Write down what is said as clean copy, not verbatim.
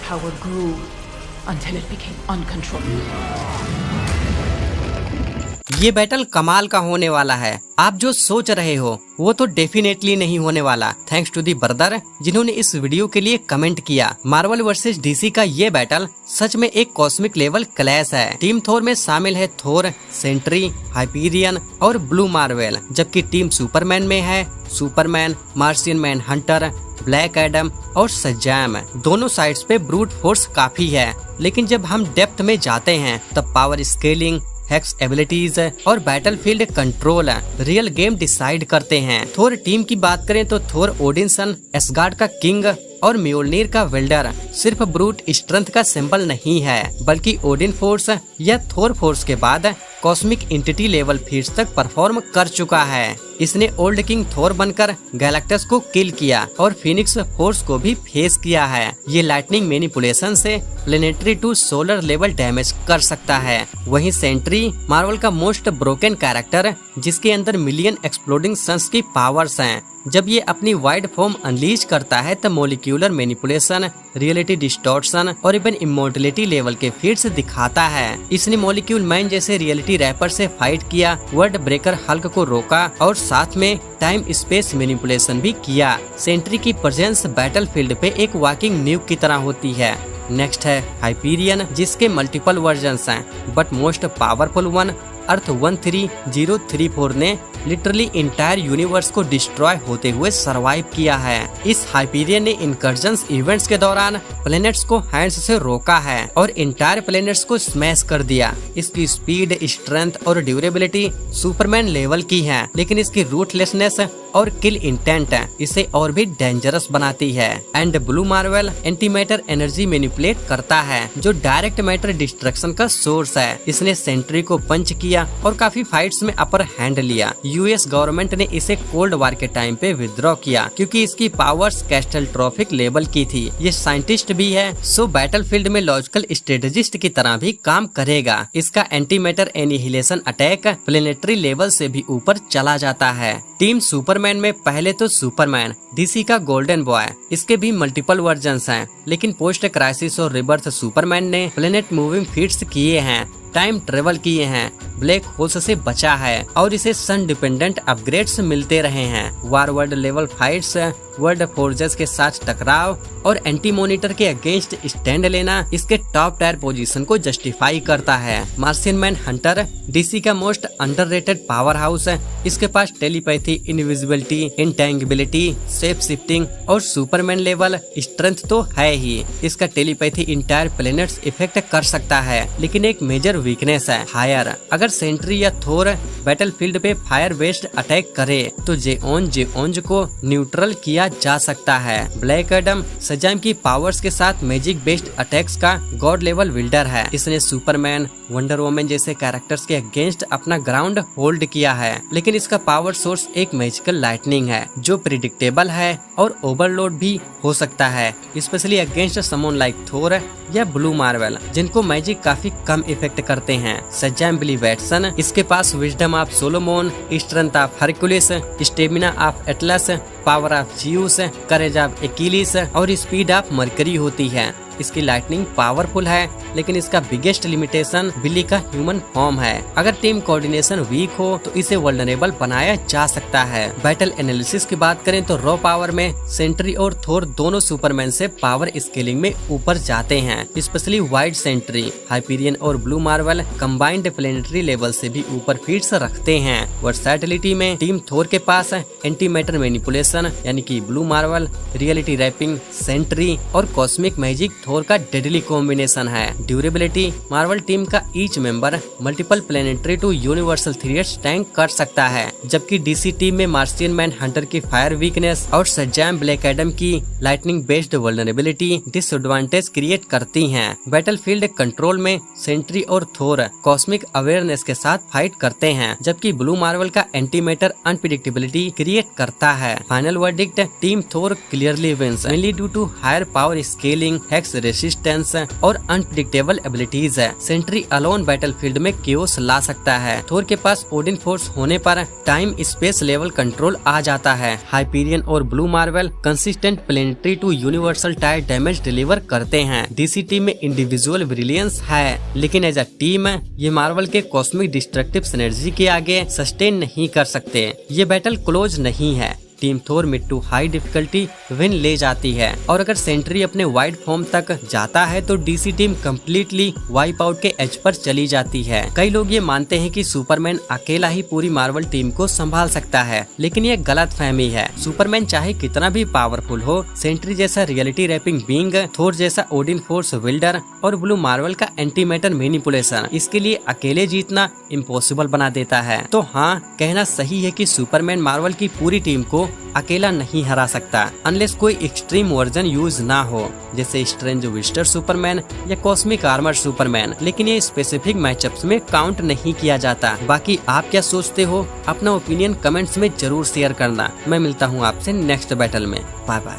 power grew until it became uncontrollable. ये battle कमाल का होने वाला है। आप जो सोच रहे हो वो तो डेफिनेटली नहीं होने वाला। थैंक्स टू दी ब्रदर जिन्होंने इस वीडियो के लिए कमेंट किया। मार्वल वर्सेस डीसी का ये बैटल सच में एक कॉस्मिक लेवल क्लैश है। टीम थोर में शामिल है थोर, सेंट्री, हाइपीरियन और ब्लू मार्वेल, जबकि टीम सुपरमैन में है Superman, Martian man Hunter, black Adam और शज़ैम। दोनों साइड्स पे ब्रूट फोर्स काफी है, लेकिन जब हम डेप्थ में जाते हैं तब पावर स्केलिंग, हैक्स एबिलिटीज और battlefield control real game decide करते हैं। थोर टीम की बात करें तो थोर ओडिनसन, एसगार्ड का किंग और म्योल्निर का वेल्डर सिर्फ ब्रूट स्ट्रेंथ का सिंबल नहीं है, बल्कि ओडिन फोर्स या थोर फोर्स के बाद कॉस्मिक एंटिटी लेवल फीट्स तक परफॉर्म कर चुका है। इसने ओल्ड किंग थोर बनकर गैलेक्टस को किल किया और फिनिक्स फोर्स को भी फेस किया है। ये लाइटनिंग मैनिपुलेशन से planetary to solar level damage कर सकता है। वहीं सेंट्री मार्वल का मोस्ट ब्रोकन कैरेक्टर, जिसके अंदर मिलियन एक्सप्लोडिंग सन्स की पावर्स हैं। जब ये अपनी वाइड फॉर्म अनलीज करता है तब मॉलिक्यूलर मैनिपुलेशन, रियलिटी डिस्टॉर्शन और इवन इमोर्टलिटी लेवल के फीट्स दिखाता है। इसने मॉलिक्यूल मैन जैसे रियलिटी रैपर से फाइट किया, वर्ल्ड ब्रेकर हल्क को रोका और साथ में टाइम स्पेस मैनिपुलेशन भी किया। सेंट्री की प्रेजेंस बैटलफील्ड पे एक वॉकिंग न्यूक की तरह होती है। नेक्स्ट है हाइपीरियन, जिसके मल्टीपल वर्जन्स हैं, but most powerful one earth 13034 ने लिटरली इंटायर यूनिवर्स को डिस्ट्रॉय होते हुए सरवाइव किया है। इस हाइपीरियन ने इनकर्जन्स इवेंट्स के दौरान प्लैनेट्स को हैंड्स से रोका है और इंटायर प्लैनेट्स को स्मैश कर दिया। इसकी स्पीड, स्ट्रेंथ और ड्यूरेबिलिटी सुपरमैन लेवल की है, लेकिन इसकी रूथलेसनेस और किल इंटेंट इसे और भी डेंजरस बनाती है। And blue marvel anti matter energy manipulate करता है, जो डायरेक्ट मैटर डिस्ट्रक्शन का सोर्स है। इसने सेंट्री को पंच किया और काफी फाइट्स में अपर हैंड लिया। यूएस गवर्नमेंट ने इसे कोल्ड वार के टाइम पे विथड्रॉ किया, क्योंकि इसकी पावर्स कैस्टलट्रॉफिक लेवल की थी। ये साइंटिस्ट भी है, सो बैटलफील्ड में लॉजिकल स्ट्रेटेजिस्ट की तरह भी काम करेगा। इसका anti matter annihilation attack planetary level से भी ऊपर चला जाता है। टीम सुपरमैन में पहले तो सुपरमैन, डीसी का गोल्डन बॉय, इसके भी मल्टीपल वर्जन्स हैं, लेकिन पोस्ट क्राइसिस और रिबर्थ सुपरमैन ने प्लेनेट मूविंग फीट्स किए हैं, टाइम ट्रेवल किए हैं, ब्लैक होल्स से बचा है और इसे सन डिपेंडेंट अपग्रेड्स मिलते रहे हैं। वार world level fights, world forces के साथ टकराव और एंटी मॉनिटर के अगेंस्ट स्टैंड लेना इसके टॉप टायर पोजीशन को जस्टिफाई करता है। मार्शियन मैन हंटर डीसी का मोस्ट अंडररेटेड पावर हाउस है। इसके पास टेलीपैथी, इनविजिबिलिटी, इंटेंगिबिलिटी, शेप शिफ्टिंग और सुपरमैन लेवल स्ट्रेंथ तो है ही। इसका टेलीपैथी इंटायर प्लैनेट्स इफेक्ट कर सकता है, लेकिन एक मेजर वीकनेस है फायर। अगर सेंट्री या थोर बैटलफील्ड पे फायर बेस्ड अटैक करे तो जेओन्ज को न्यूट्रल किया जा सकता है। ब्लैक एडम शज़ैम की पावर्स के साथ मैजिक बेस्ड अटैक्स का गॉड लेवल विल्डर है। इसने सुपरमैन, वंडर वुमन जैसे कैरेक्टर्स के अगेंस्ट अपना ग्राउंड होल्ड किया है, लेकिन इसका पावर सोर्स एक मैजिकल लाइटनिंग है, जो प्रिडिक्टेबल है और ओवरलोड भी हो सकता है, स्पेशली अगेंस्ट समवन लाइक थोर या ब्लू मार्वेल, जिनको मैजिक काफी कम इफेक्ट करते हैं। शज़ैम बिलीवेटसन, इसके पास wisdom of Solomon, strength of Hercules, stamina of Atlas, power of Zeus, courage of Achilles और स्पीड ऑफ मरकरी होती है। इसकी लाइटनिंग पावरफुल है, लेकिन इसका बिगेस्ट लिमिटेशन बिली का ह्यूमन फॉर्म है। अगर टीम कोऑर्डिनेशन वीक हो तो इसे वल्नरेबल बनाया जा सकता है। बैटल एनालिसिस की बात करें तो रॉ पावर में सेंट्री और थोर दोनों सुपरमैन से पावर स्केलिंग में ऊपर जाते हैं, स्पेशली वाइड सेंट्री। हाइपीरियन और blue marvel combined planetary level से भी ऊपर फीट्स रखते हैं। वर्सैटिलिटी में टीम थोर के पास एंटी मैटर मैनिपुलेशन यानी कि blue Marvel, reality warping Sentry और कॉस्मिक मैजिक थोर का डेडली कॉम्बिनेशन है। ड्यूरेबिलिटी मार्वल टीम का each member multiple planetary to universal threats tank कर सकता है, जबकि डीसी टीम में मार्शियन मैन हंटर की फायर वीकनेस और शज़ैम ब्लैक एडम की lightning based vulnerability disadvantage create करती हैं। बैटलफील्ड कंट्रोल में सेंट्री और थोर कॉस्मिक अवेयरनेस के साथ फाइट करते हैं, जबकि ब्लू मार्वल का एंटी मैटर अनप्रिडिक्टेबिलिटी क्रिएट करता है। Final verdict, team Thor clearly wins, mainly due to higher power scaling, hex resistance और unpredictable abilities. Sentry alone battlefield में केओस ला सकता है। थोर के पास ओडिन फोर्स होने पर टाइम स्पेस लेवल कंट्रोल आ जाता है। हाइपीरियन और Blue Marvel consistent planetary to universal tier damage deliver करते हैं। डीसी टीम में इंडिविजुअल ब्रिलियंस है, लेकिन एज अ टीम ये मार्वल के कॉस्मिक डिस्ट्रक्टिव सिनर्जी के आगे सस्टेन नहीं कर सकते। ये बैटल क्लोज नहीं है। Team Thor mid to high difficulty win ले जाती है, और अगर सेंट्री अपने वाइड फॉर्म तक जाता है तो DC team completely wipe out के एज पर चली जाती है। कई लोग ये मानते हैं कि सुपरमैन अकेला ही पूरी मार्वल टीम को संभाल सकता है, लेकिन ये गलत फहमी है। सुपरमैन चाहे कितना भी पावरफुल हो, सेंट्री जैसा रियलिटी रैपिंग बीइंग, थोर जैसा ओडिन फोर्स विल्डर और ब्लू मार्वल का एंटी मैटर मैनिपुलेशन इसके लिए अकेले जीतना इम्पॉसिबल बना देता है। तो हाँ, कहना सही है कि सुपरमैन मार्वल की पूरी टीम को अकेला नहीं हरा सकता, अनलेस कोई एक्सट्रीम वर्जन यूज ना हो, जैसे स्ट्रेंज विजिटर सुपरमैन या कॉस्मिक आर्मर सुपरमैन। लेकिन ये स्पेसिफिक मैचअप्स में काउंट नहीं किया जाता। बाकी आप क्या सोचते हो? अपना ओपिनियन कमेंट्स में जरूर शेयर करना। मैं मिलता हूँ आपसे नेक्स्ट बैटल में। Bye bye.